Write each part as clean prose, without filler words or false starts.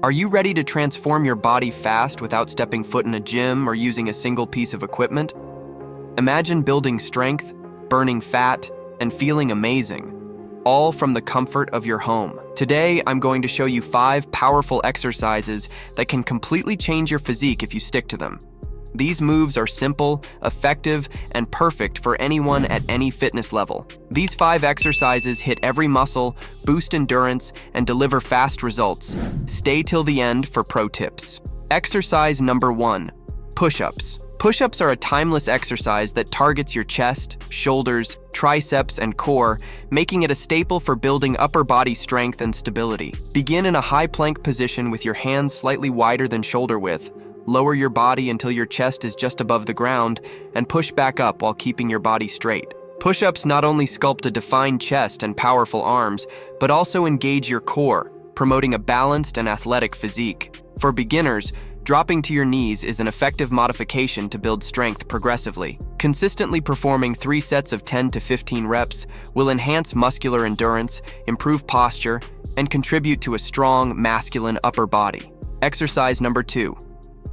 Are you ready to transform your body fast without stepping foot in a gym or using a single piece of equipment? Imagine building strength, burning fat, and feeling amazing, all from the comfort of your home. Today, I'm going to show you 5 powerful exercises that can completely change your physique if you stick to them. These moves are simple, effective, and perfect for anyone at any fitness level. These 5 exercises hit every muscle, boost endurance, and deliver fast results. Stay till the end for pro tips. Exercise number 1, push-ups. Push-ups are a timeless exercise that targets your chest, shoulders, triceps, and core, making it a staple for building upper body strength and stability. Begin in a high plank position with your hands slightly wider than shoulder width. Lower your body until your chest is just above the ground, and push back up while keeping your body straight. Push-ups not only sculpt a defined chest and powerful arms, but also engage your core, promoting a balanced and athletic physique. For beginners, dropping to your knees is an effective modification to build strength progressively. Consistently performing 3 sets of 10 to 15 reps will enhance muscular endurance, improve posture, and contribute to a strong, masculine upper body. Exercise number 2.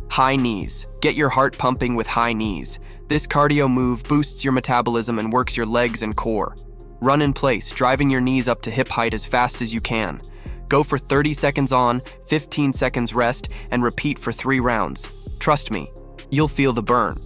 High knees. Get your heart pumping with high knees. This cardio move boosts your metabolism and works your legs and core. Run in place, driving your knees up to hip height as fast as you can. Go for 30 seconds on, 15 seconds rest, and repeat for 3 rounds. Trust me, you'll feel the burn.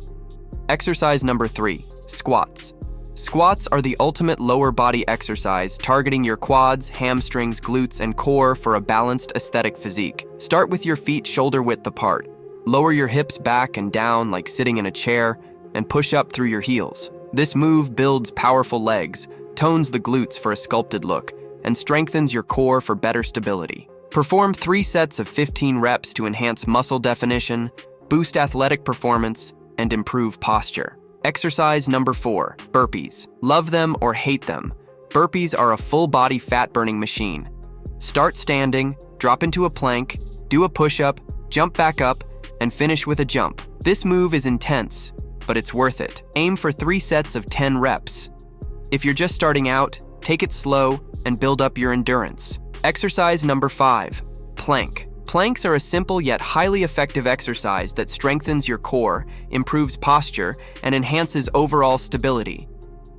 Exercise number 3, squats. Squats are the ultimate lower body exercise, targeting your quads, hamstrings, glutes, and core for a balanced aesthetic physique. Start with your feet shoulder width apart. Lower your hips back and down like sitting in a chair, and push up through your heels. This move builds powerful legs, tones the glutes for a sculpted look, and strengthens your core for better stability. Perform 3 sets of 15 reps to enhance muscle definition, boost athletic performance, and improve posture. Exercise number 4, burpees. Love them or hate them, burpees are a full-body fat-burning machine. Start standing, drop into a plank, do a push-up, jump back up, and finish with a jump. This move is intense, but it's worth it. Aim for 3 sets of 10 reps. If you're just starting out, take it slow and build up your endurance. Exercise number 5, plank. Planks are a simple yet highly effective exercise that strengthens your core, improves posture, and enhances overall stability.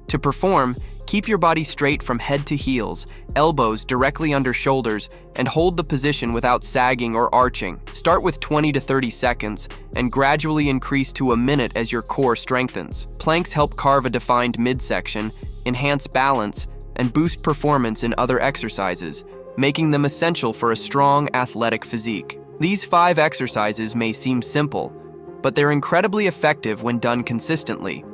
To perform, keep your body straight from head to heels, elbows directly under shoulders, and hold the position without sagging or arching. Start with 20 to 30 seconds and gradually increase to a minute as your core strengthens. Planks help carve a defined midsection, enhance balance, and boost performance in other exercises, making them essential for a strong, athletic physique. These 5 exercises may seem simple, but they're incredibly effective when done consistently.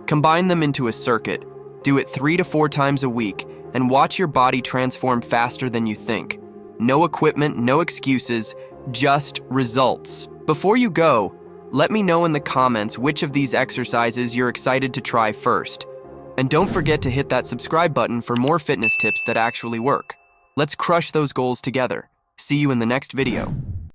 Combine them into a circuit, do it 3 to 4 times a week, and watch your body transform faster than you think. No equipment, no excuses, just results. Before you go, let me know in the comments which of these exercises you're excited to try first. And don't forget to hit that subscribe button for more fitness tips that actually work. Let's crush those goals together. See you in the next video.